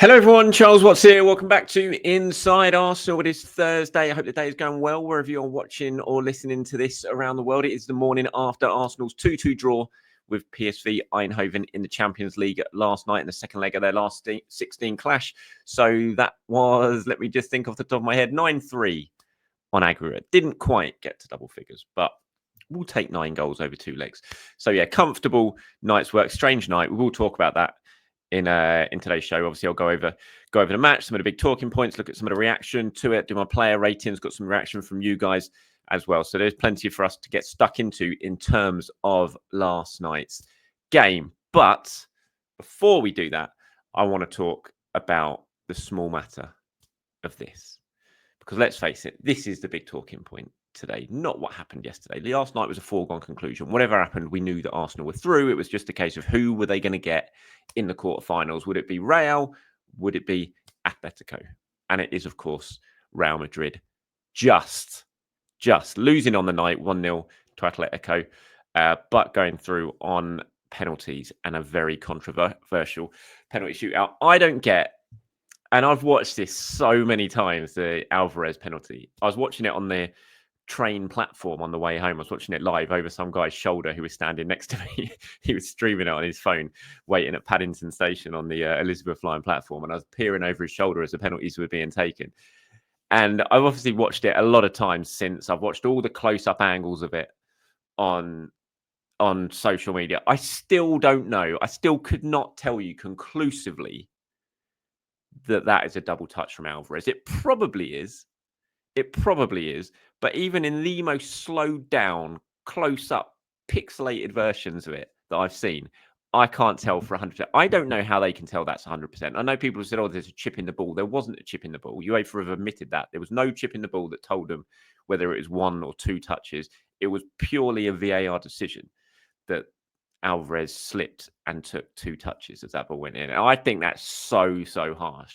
Hello everyone, Charles Watts here. Welcome back to Inside Arsenal. It is Thursday. I hope the day is going well wherever you're watching or listening to this around the world. It is the morning after Arsenal's 2-2 draw with PSV Eindhoven in the Champions League last night in the second leg of their last 16 clash. So that was, let me just think off the top of my head, 9-3 on aggregate. Didn't quite get to double figures, but we'll take 9 goals over 2 legs. So yeah, comfortable night's work. Strange night. We will talk about that in today's show. Obviously, I'll go over the match, some of the big talking points, look at some of the reaction to it, do my player ratings, got some reaction from you guys as well. So there's plenty for us to get stuck into in terms of last night's game. But before we do that, I want to talk about the small matter of this. Because let's face it, this is the big talking point today, not what happened yesterday. Last night was a foregone conclusion. Whatever happened, we knew that Arsenal were through. It was just a case of who were they going to get in the quarterfinals. Would it be Real? Would it be Atletico? And it is, of course, Real Madrid. Just losing on the night, 1-0 to Atletico, but going through on penalties and a very controversial penalty shootout. I don't get, and I've watched this so many times, the Alvarez penalty. I was watching it on the train platform on the way home. I was watching it live over some guy's shoulder who was standing next to me. He was streaming it on his phone, waiting at Paddington Station on the Elizabeth line platform. And I was peering over his shoulder as the penalties were being taken. And I've obviously watched it a lot of times since. I've watched all the close-up angles of it on social media. I still don't know. I still could not tell you conclusively that is a double touch from Alvarez. It probably is. But even in the most slowed down, close up, pixelated versions of it that I've seen, I can't tell for 100%. I don't know how they can tell that's 100%. I know people have said, oh, there's a chip in the ball. There wasn't a chip in the ball. UEFA have admitted that. There was no chip in the ball that told them whether it was 1 or 2 touches. It was purely a VAR decision that Alvarez slipped and took 2 touches as that ball went in. And I think that's so harsh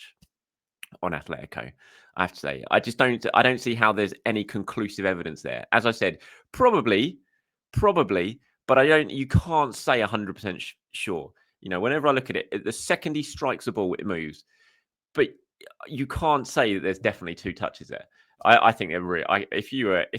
on Atletico. I have to say, I don't see how there's any conclusive evidence there. As I said, probably, but you can't say 100% sure. You know, whenever I look at it, the second he strikes the ball, it moves. But you can't say that there's definitely 2 touches there. I think they're really. If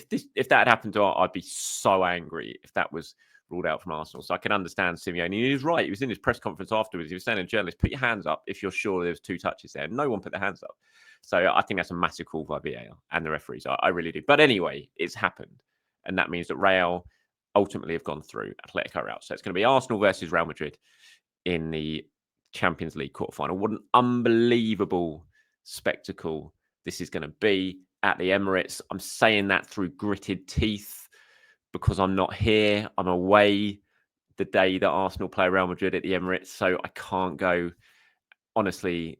that had happened to I'd be so angry if that was ruled out from Arsenal. So I can understand Simeone. He was right. He was in his press conference afterwards. He was saying to journalists, put your hands up if you're sure there's 2 touches there. No one put their hands up. So I think that's a massive call by VAR and the referees. I really do. But anyway, it's happened. And that means that Real ultimately have gone through. Atletico are out. So it's going to be Arsenal versus Real Madrid in the Champions League quarterfinal. What an unbelievable spectacle this is going to be at the Emirates. I'm saying that through gritted teeth because I'm not here. I'm away the day that Arsenal play Real Madrid at the Emirates. So I can't go. Honestly,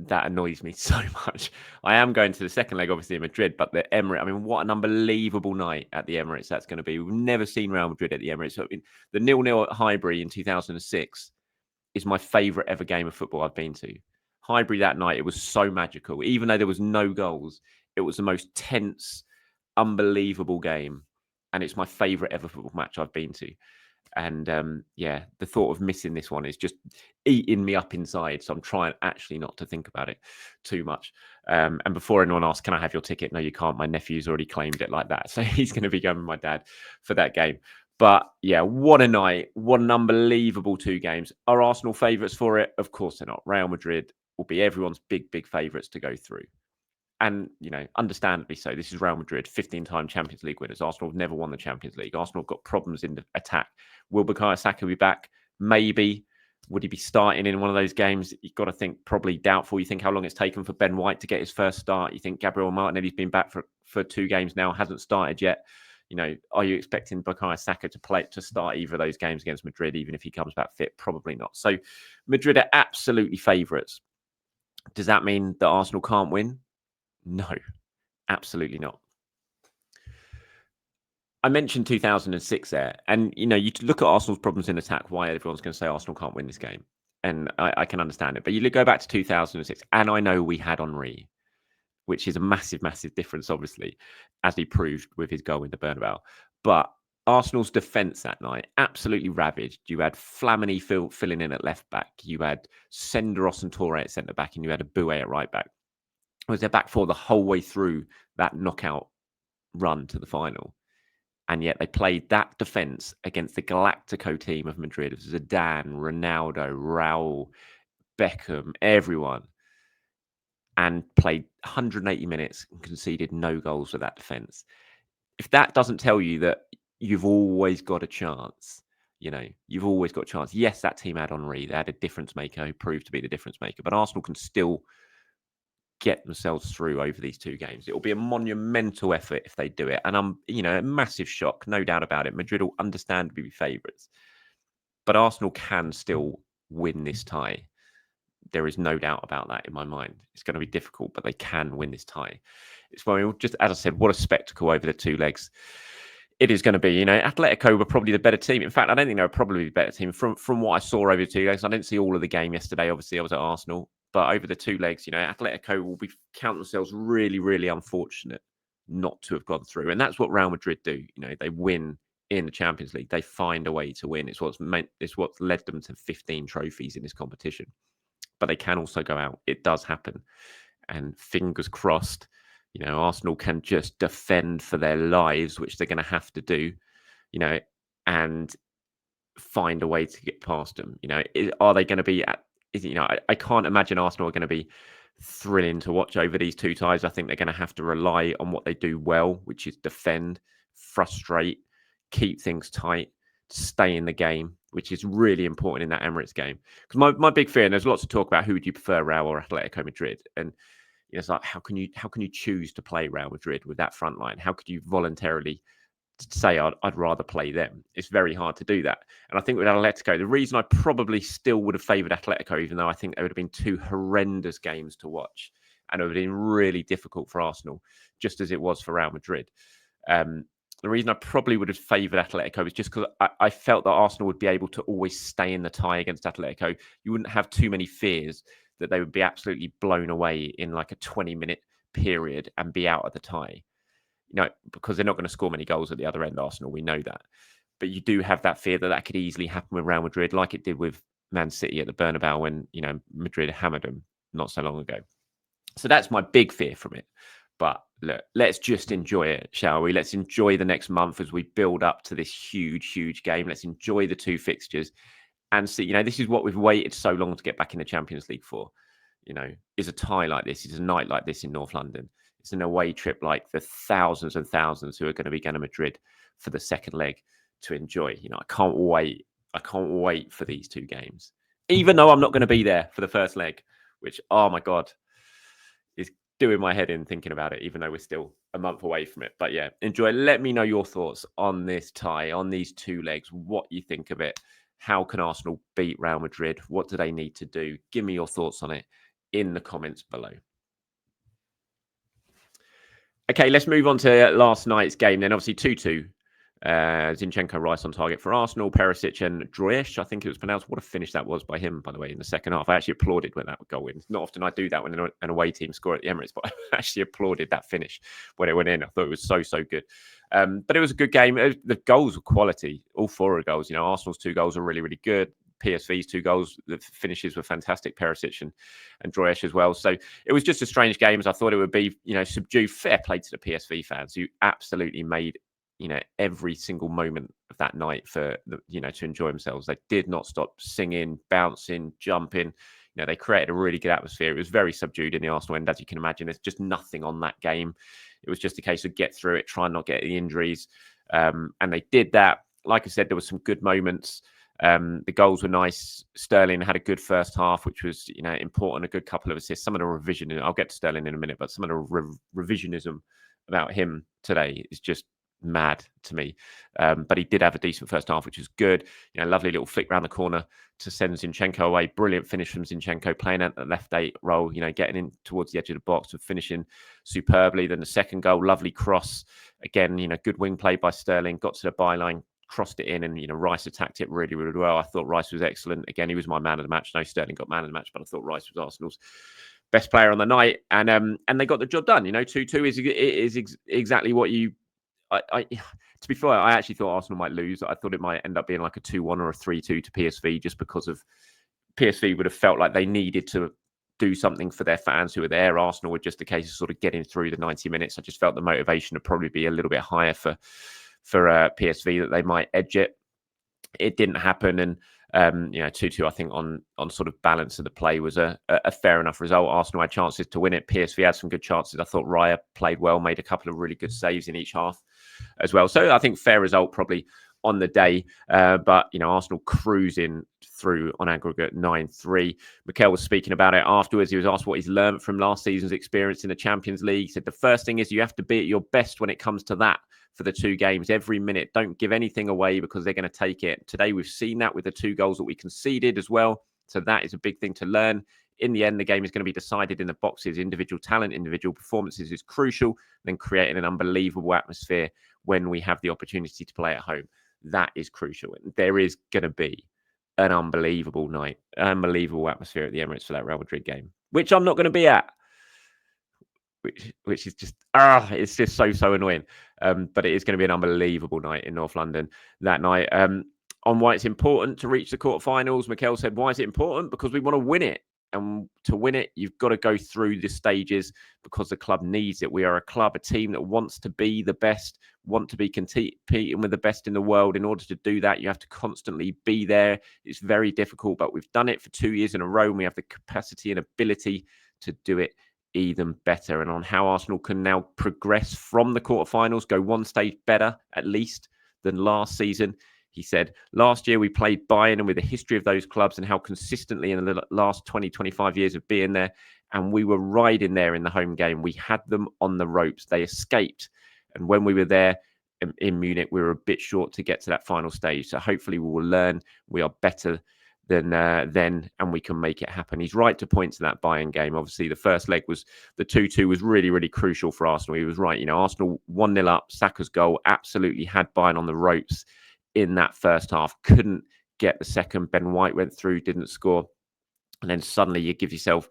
that annoys me so much. I am going to the second leg, obviously, in Madrid, but the Emirates, I mean, what an unbelievable night at the Emirates that's going to be. We've never seen Real Madrid at the Emirates. So, I mean, the 0-0 at Highbury in 2006 is my favourite ever game of football I've been to. Highbury that night, it was so magical. Even though there was no goals, it was the most tense, unbelievable game. And it's my favourite ever football match I've been to. And the thought of missing this one is just eating me up inside. So I'm trying actually not to think about it too much. And before anyone asks, can I have your ticket? No, you can't. My nephew's already claimed it like that. So he's going to be going with my dad for that game. But yeah, what a night. What an unbelievable 2 games. Are Arsenal favourites for it? Of course they're not. Real Madrid will be everyone's big favourites to go through. And, you know, understandably so. This is Real Madrid, 15-time Champions League winners. Arsenal have never won the Champions League. Arsenal have got problems in the attack. Will Bukayo Saka be back? Maybe. Would he be starting in one of those games? You've got to think probably doubtful. You think how long it's taken for Ben White to get his first start. You think Gabriel Martinelli's been back for 2 games now, hasn't started yet. You know, are you expecting Bukayo Saka to start either of those games against Madrid, even if he comes back fit? Probably not. So Madrid are absolutely favourites. Does that mean that Arsenal can't win? No, absolutely not. I mentioned 2006 there, and you know, you look at Arsenal's problems in attack. Why everyone's going to say Arsenal can't win this game, and I can understand it. But you go back to 2006, and I know we had Henry, which is a massive, massive difference, obviously, as he proved with his goal in the Bernabeu. But Arsenal's defence that night, absolutely ravaged. You had Flamini filling in at left back. You had Senderos and Torre at centre back, and you had a Boué at right back. It was their back four the whole way through that knockout run to the final. And yet they played that defence against the Galactico team of Madrid. It was Zidane, Ronaldo, Raul, Beckham, everyone. And played 180 minutes and conceded no goals with that defence. If that doesn't tell you that you've always got a chance, you've always got a chance. Yes, that team had Henry. They had a difference maker who proved to be the difference maker. But Arsenal can still get themselves through over these two games. It will be a monumental effort if they do it. And a massive shock, no doubt about it. Madrid will understandably be favourites. But Arsenal can still win this tie. There is no doubt about that in my mind. It's going to be difficult, but they can win this tie. It's just, as I said, what a spectacle over the two legs it is going to be. Atletico were probably the better team. In fact, I don't think they were probably the better team from what I saw over the two legs. I didn't see all of the game yesterday. Obviously, I was at Arsenal. But over the two legs, Atletico will count themselves really, really unfortunate not to have gone through. And that's what Real Madrid do. They win in the Champions League. They find a way to win. It's what's led them to 15 trophies in this competition. But they can also go out. It does happen. And fingers crossed, Arsenal can just defend for their lives, which they're going to have to do, and find a way to get past them. Are they going to be I can't imagine Arsenal are going to be thrilling to watch over these two ties. I think they're going to have to rely on what they do well, which is defend, frustrate, keep things tight, stay in the game, which is really important in that Emirates game. Because my big fear, and there's lots to talk about, who would you prefer, Real or Atletico Madrid? And it's like, how can you choose to play Real Madrid with that front line? How could you voluntarily say I'd rather play them? It's very hard to do that. And I think with Atletico, the reason I probably still would have favoured Atletico, even though I think they would have been two horrendous games to watch, and it would have been really difficult for Arsenal, just as it was for Real Madrid. The reason I probably would have favoured Atletico is just because I felt that Arsenal would be able to always stay in the tie against Atletico. You wouldn't have too many fears that they would be absolutely blown away in like a 20-minute period and be out of the tie. Because they're not going to score many goals at the other end, Arsenal. We know that. But you do have that fear that could easily happen with Real Madrid, like it did with Man City at the Bernabeu when, Madrid hammered them not so long ago. So that's my big fear from it. But look, let's just enjoy it, shall we? Let's enjoy the next month as we build up to this huge, huge game. Let's enjoy the two fixtures and see, this is what we've waited so long to get back in the Champions League for. Is a tie like this, is a night like this in North London. It's an away trip like the thousands and thousands who are going to be going to Madrid for the second leg to enjoy. I can't wait. I can't wait for these two games, even though I'm not going to be there for the first leg, which, oh my God, is doing my head in thinking about it, even though we're still a month away from it. But yeah, enjoy. Let me know your thoughts on this tie, on these two legs, what you think of it. How can Arsenal beat Real Madrid? What do they need to do? Give me your thoughts on it in the comments below. Okay, let's move on to last night's game then. Obviously 2-2. Zinchenko, Rice on target for Arsenal. Perisic and Droyesh, I think it was pronounced. What a finish that was by him, by the way, in the second half. I actually applauded when that would go in. Not often I do that when an away team score at the Emirates, but I actually applauded that finish when it went in. I thought it was so, so good. But it was a good game. The goals were quality. All four of the goals. Arsenal's two goals are really, really good. PSV's two goals, the finishes were fantastic, Perisic and Droyesh as well. So it was just a strange game, as I thought it would be, subdued. Fair play to the PSV fans who absolutely made, every single moment of that night for, to enjoy themselves. They did not stop singing, bouncing, jumping. They created a really good atmosphere. It was very subdued in the Arsenal end, as you can imagine. There's just nothing on that game. It was just a case of get through it, try and not get any injuries. And they did that. Like I said, there were some good moments. The goals were nice. Sterling had a good first half, which was, important. A good couple of assists. Some of the revision, I'll get to Sterling in a minute, but some of the revisionism about him today is just mad to me. But he did have a decent first half, which was good. Lovely little flick round the corner to send Zinchenko away. Brilliant finish from Zinchenko, playing at the left 8 role, getting in towards the edge of the box and finishing superbly. Then the second goal, lovely cross. Again, good wing play by Sterling, got to the byline, crossed it in, and Rice attacked it really, really well. I thought Rice was excellent. Again, he was my man of the match. No, Sterling got man of the match, but I thought Rice was Arsenal's best player on the night, and they got the job done. 2-2 is exactly what you. To be fair, I actually thought Arsenal might lose. I thought it might end up being like a 2-1 or a 3-2 to PSV, just because of PSV would have felt like they needed to do something for their fans who were there. Arsenal were just a case of sort of getting through the 90 minutes. I just felt the motivation would probably be a little bit higher for PSV, that they might edge it. It didn't happen, and 2-2, I think on sort of balance of the play was a fair enough result. Arsenal had chances to win it. PSV had some good chances. I thought Raya played well, made a couple of really good saves in each half as well. So I think fair result probably on the day. But Arsenal cruising through on aggregate 9-3. Mikel was speaking about it afterwards. He was asked what he's learned from last season's experience in the Champions League. He said the first thing is you have to be at your best when it comes to that. For the 2 games, every minute, don't give anything away, because they're going to take it. Today, we've seen that with the 2 goals that we conceded as well. So that is a big thing to learn. In the end, the game is going to be decided in the boxes. Individual talent, individual performances is crucial. Then creating an unbelievable atmosphere when we have the opportunity to play at home. That is crucial. And there is going to be an unbelievable night, unbelievable atmosphere at the Emirates for that Real Madrid game, which I'm not going to be at. Which is just it's just so annoying. But it is going to be an unbelievable night in North London that night. On why it's important to reach the quarterfinals, Mikel said, why is it important? Because we want to win it. And to win it, you've got to go through the stages, because the club needs it. We are a club, a team that wants to be the best, want to be competing with the best in the world. In order to do that, you have to constantly be there. It's very difficult, but we've done it for 2 years in a row, and we have the capacity and ability to do it even better. And on how Arsenal can now progress from the quarterfinals, go one stage better at least than last season. He said, last year we played Bayern, and with the history of those clubs and how consistently in the last 20, 25 years of being there, and we were riding there in the home game. We had them on the ropes. They escaped. And when we were there in Munich, we were a bit short to get to that final stage. So hopefully we will learn. We are better than then, and we can make it happen. He's right to point to that Bayern game. Obviously, the first leg was the 2-2 was really, really crucial for Arsenal. He was right. Arsenal 1-0 up, Saka's goal absolutely had Bayern on the ropes in that first half. Couldn't get the second. Ben White went through, didn't score. And then suddenly you give yourself,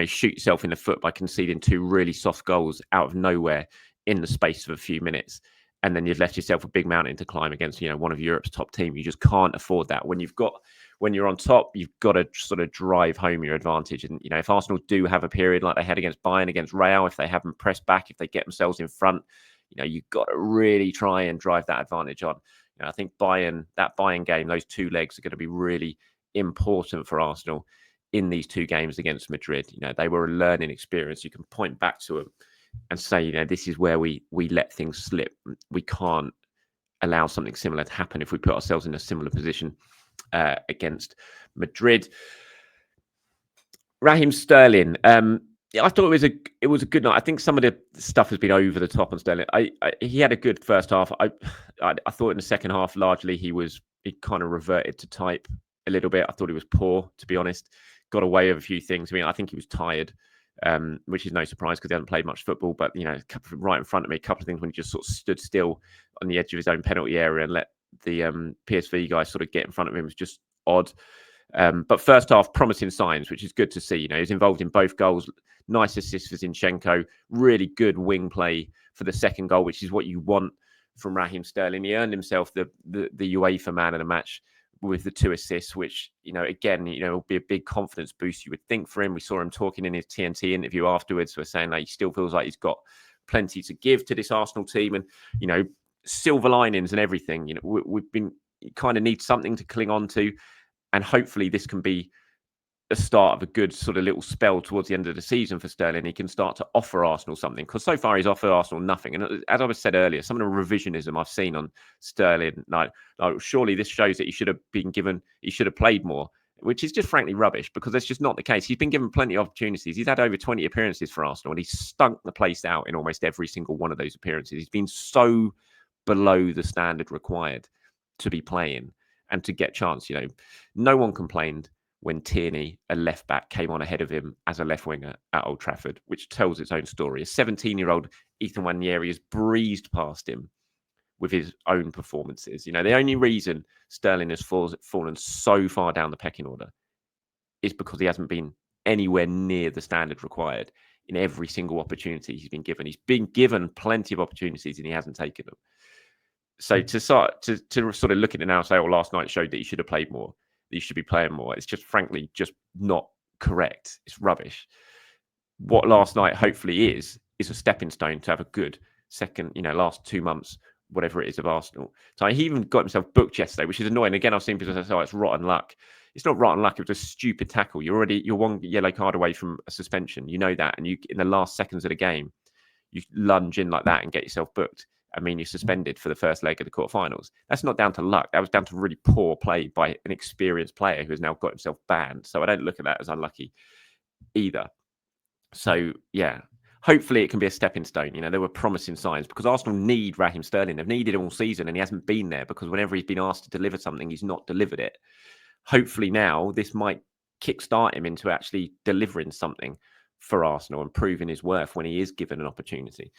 shoot yourself in the foot by conceding 2 really soft goals out of nowhere in the space of a few minutes. And then you've left yourself a big mountain to climb against, one of Europe's top teams. You just can't afford that. When you're on top, you've got to sort of drive home your advantage. And, if Arsenal do have a period like they had against Bayern, against Real, if they haven't pressed back, if they get themselves in front, you've got to really try and drive that advantage on. I think that Bayern game, those 2 legs are going to be really important for Arsenal in these 2 games against Madrid. They were a learning experience. You can point back to them and say, this is where we let things slip. We can't allow something similar to happen if we put ourselves in a similar position against Madrid. Raheem Sterling. I thought it was a good night. I think some of the stuff has been over the top on Sterling. He had a good first half. I thought in the second half, largely he kind of reverted to type a little bit. I thought he was poor, to be honest. Got away with a few things. I think he was tired, which is no surprise because he hasn't played much football. But right in front of me, a couple of things when he just sort of stood still on the edge of his own penalty area and let the PSV guy sort of get in front of him was just odd. But first half, promising signs, which is good to see. He's involved in both goals. Nice assist for Zinchenko. Really good wing play for the second goal, which is what you want from Raheem Sterling. He earned himself the UEFA Man of the Match with the 2 assists, which, again, will be a big confidence boost, you would think, for him. We saw him talking in his TNT interview afterwards. We're saying that he still feels like he's got plenty to give to this Arsenal team, and, silver linings and everything. We've been kind of need something to cling on to. And hopefully this can be the start of a good sort of little spell towards the end of the season for Sterling. He can start to offer Arsenal something, because so far he's offered Arsenal nothing. And as I said earlier, some of the revisionism I've seen on Sterling, like surely this shows that he should have played more, which is just frankly rubbish, because that's just not the case. He's been given plenty of opportunities. He's had over 20 appearances for Arsenal, and he's stunk the place out in almost every single one of those appearances. He's been so below the standard required to be playing and to get chance. No one complained when Tierney, a left back, came on ahead of him as a left winger at Old Trafford, which tells its own story. A 17-year-old Ethan Nwaneri has breezed past him with his own performances. The only reason Sterling has fallen so far down the pecking order is because he hasn't been anywhere near the standard required in every single opportunity he's been given. He's been given plenty of opportunities and he hasn't taken them. So to sort of look at it now and say, "Oh, last night showed that he should have played more, that he should be playing more," it's just frankly just not correct. It's rubbish. What last night hopefully is a stepping stone to have a good second, last 2 months, whatever it is, of Arsenal. So he even got himself booked yesterday, which is annoying. Again, I've seen people say, "Oh, it's rotten luck." It's not rotten luck. It was a stupid tackle. You're one yellow card away from a suspension. You know that, and you in the last seconds of the game, you lunge in like that and get yourself booked. I mean, you're suspended for the first leg of the quarterfinals. That's not down to luck. That was down to really poor play by an experienced player who has now got himself banned. So I don't look at that as unlucky either. So, yeah, hopefully it can be a stepping stone. There were promising signs because Arsenal need Raheem Sterling. They've needed him all season and he hasn't been there because whenever he's been asked to deliver something, he's not delivered it. Hopefully now this might kickstart him into actually delivering something for Arsenal and proving his worth when he is given an opportunity.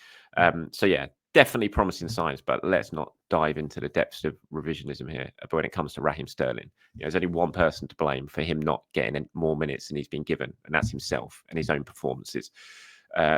So, yeah, definitely promising signs, but let's not dive into the depths of revisionism here. But when it comes to Raheem Sterling, there's only one person to blame for him not getting more minutes than he's been given, and that's himself and his own performances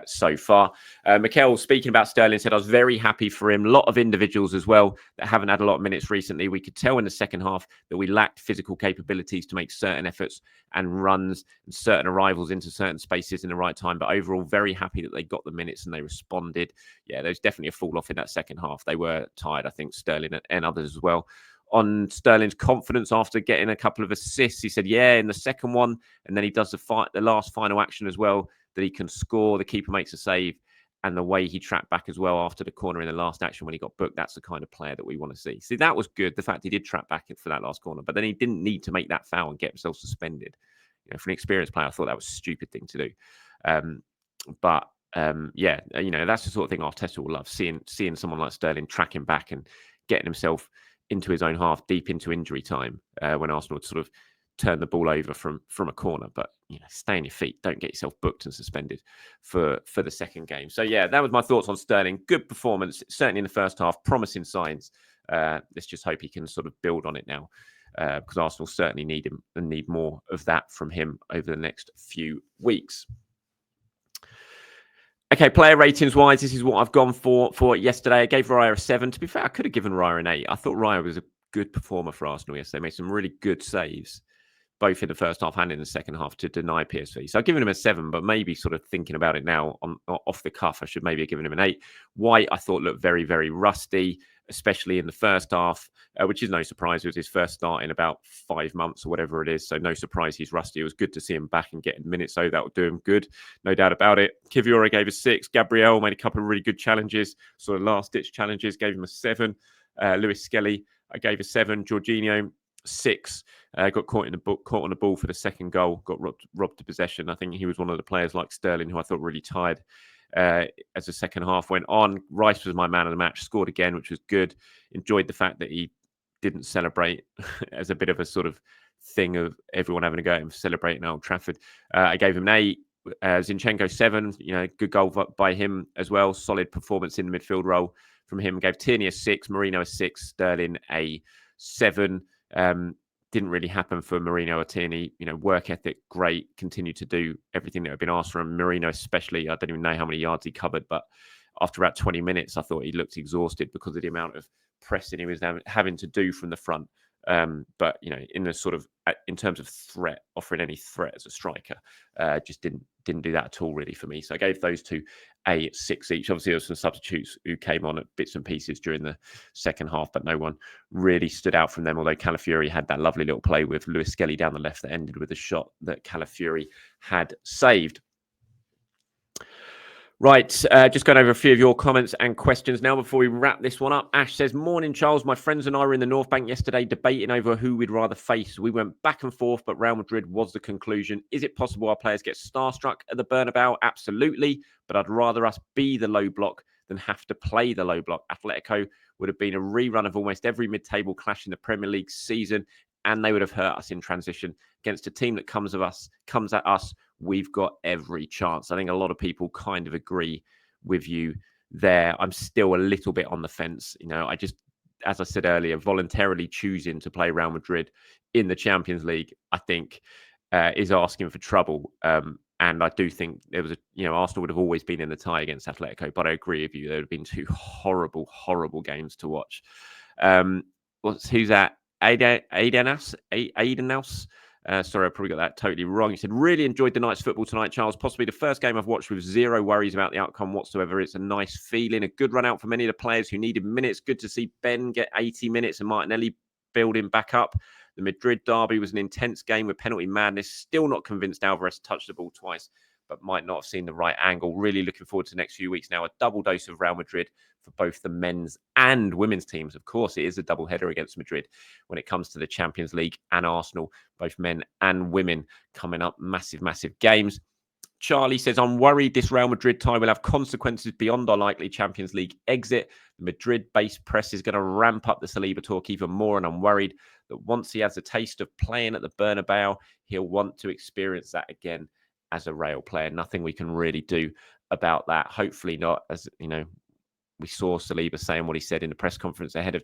so far. Mikel, speaking about Sterling, said, "I was very happy for him." A lot of individuals as well that haven't had a lot of minutes recently. We could tell in the second half that we lacked physical capabilities to make certain efforts and runs and certain arrivals into certain spaces in the right time. But overall, very happy that they got the minutes and they responded. Yeah, there's definitely a fall off in that second half. They were tired, I think, Sterling and others as well. On Sterling's confidence after getting a couple of assists, he said, "Yeah, in the second one," and then he does the last final action as well, that he can score. The keeper makes a save, and the way he tracked back as well after the corner in the last action when he got booked, that's the kind of player that we want to see. See, that was good, the fact he did track back for that last corner, but then he didn't need to make that foul and get himself suspended. For an experienced player, I thought that was a stupid thing to do. Yeah, that's the sort of thing Arteta will love, seeing someone like Sterling tracking back and getting himself into his own half deep into injury time when Arsenal would sort of turn the ball over from a corner. But stay on your feet, don't get yourself booked and suspended for the second game. So yeah, that was my thoughts on Sterling. Good performance, certainly in the first half, promising signs. Let's just hope he can sort of build on it now, because Arsenal certainly need him and need more of that from him over the next few weeks. Okay, player ratings wise, this is what I've gone for yesterday. I gave Raya a 7. To be fair, I could have given Raya an 8. I thought Raya was a good performer for Arsenal yesterday. Made some really good saves, both in the first half and in the second half, to deny PSV. So I've given him a 7, but maybe sort of thinking about it now off the cuff, I should maybe have given him an 8. White, I thought, looked very, very rusty, especially in the first half, which is no surprise. It was his first start in about 5 months or whatever it is. So no surprise he's rusty. It was good to see him back and getting minutes, so that will do him good. No doubt about it. Kiviora gave a 6. Gabriel made a couple of really good challenges, sort of last-ditch challenges, gave him a 7. Lewis Skelly, I gave a 7. Jorginho, 6. Got caught on the ball for the second goal. Got robbed of possession. I think he was one of the players like Sterling who I thought really tired as the second half went on. Rice was my man of the match. Scored again, which was good. Enjoyed the fact that he didn't celebrate as a bit of a sort of thing of everyone having a go at him for celebrating at Old Trafford. I gave him an 8. Zinchenko 7. Good goal by him as well. Solid performance in the midfield role from him. Gave Tierney a 6. Merino a 6. Sterling a 7. Didn't really happen for Merino or Tierney. Work ethic, great. Continued to do everything that had been asked from Merino, especially. I don't even know how many yards he covered, but after about 20 minutes, I thought he looked exhausted because of the amount of pressing he was having to do from the front. But in the sort of in terms of threat, offering any threat as a striker, just didn't do that at all really for me. So I gave those two a 6 each. Obviously, there were some substitutes who came on at bits and pieces during the second half, but no one really stood out from them. Although Calafiori had that lovely little play with Lewis Skelly down the left that ended with a shot that Calafiori had saved. Right, just going over a few of your comments and questions now before we wrap this one up. Ash says, "Morning, Charles. My friends and I were in the North Bank yesterday debating over who we'd rather face. We went back and forth, but Real Madrid was the conclusion. Is it possible our players get starstruck at the Bernabeu? Absolutely, but I'd rather us be the low block than have to play the low block. Atletico would have been a rerun of almost every mid-table clash in the Premier League season, and they would have hurt us in transition. Against a team that comes at us, we've got every chance." I think a lot of people kind of agree with you there. I'm still a little bit on the fence. I just, as I said earlier, voluntarily choosing to play Real Madrid in the Champions League, I think is asking for trouble. And I do think there was Arsenal would have always been in the tie against Atletico, but I agree with you. There would have been two horrible, horrible games to watch. Who's that? Aidenas? Sorry, I probably got that totally wrong. He said, really enjoyed the night's football tonight, Charles. Possibly the first game I've watched with zero worries about the outcome whatsoever. It's a nice feeling, a good run out for many of the players who needed minutes. Good to see Ben get 80 minutes and Martinelli building back up. The Madrid derby was an intense game with penalty madness. Still not convinced Alvarez touched the ball twice, but might not have seen the right angle. Really looking forward to the next few weeks now. A double dose of Real Madrid for both the men's and women's teams. Of course, it is a double header against Madrid when it comes to the Champions League and Arsenal, both men and women coming up. Massive, massive games. Charlie says, I'm worried this Real Madrid tie will have consequences beyond our likely Champions League exit. The Madrid-based press is going to ramp up the Saliba talk even more, and I'm worried that once he has a taste of playing at the Bernabeu, he'll want to experience that again as a Real player. Nothing we can really do about that. Hopefully not. As you know, we saw Saliba saying what he said in the press conference ahead of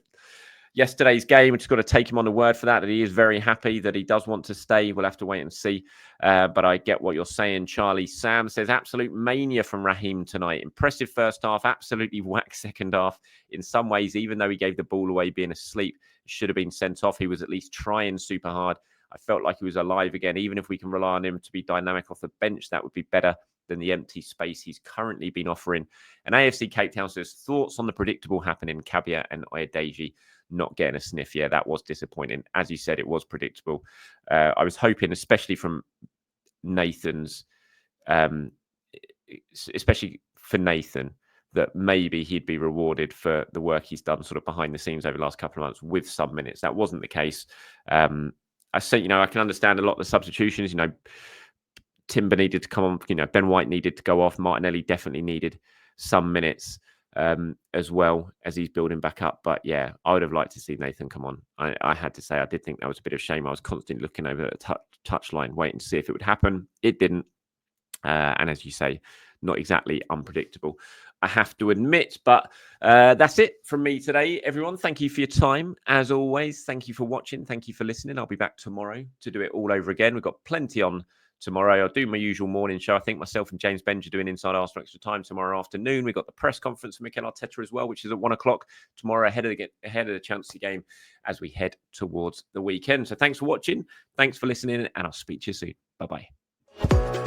yesterday's game. We just got to take him on the word for that he is very happy, that he does want to stay. We'll have to wait and see. But I get what you're saying, Charlie. Sam says, absolute mania from Raheem tonight. Impressive first half, absolutely whack second half. In some ways, even though he gave the ball away being asleep, should have been sent off. He was at least trying super hard. I felt like he was alive again. Even if we can rely on him to be dynamic off the bench, that would be better than the empty space he's currently been offering. And AFC Cape Town says, thoughts on the predictable happening, Kabia and Oyedeji not getting a sniff. Yeah, that was disappointing. As you said, it was predictable. I was hoping, especially from Nathan's, especially for Nathan, that maybe he'd be rewarded for the work he's done sort of behind the scenes over the last couple of months with some minutes. That wasn't the case. I say, I can understand a lot of the substitutions. Timber needed to come on. Ben White needed to go off. Martinelli definitely needed some minutes as well as he's building back up. But yeah, I would have liked to see Nathan come on. I had to say, I did think that was a bit of a shame. I was constantly looking over the touchline, waiting to see if it would happen. It didn't. And as you say, not exactly unpredictable, I have to admit. But that's it from me today, everyone. Thank you for your time. As always, thank you for watching. Thank you for listening. I'll be back tomorrow to do it all over again. We've got plenty on tomorrow. I'll do my usual morning show. I think myself and James Benj are doing Inside Arsenal Extra Time tomorrow afternoon. We've got the press conference for Mikel Arteta as well, which is at 1 o'clock tomorrow, ahead of the Chelsea game as we head towards the weekend. So thanks for watching. Thanks for listening, and I'll speak to you soon. Bye-bye.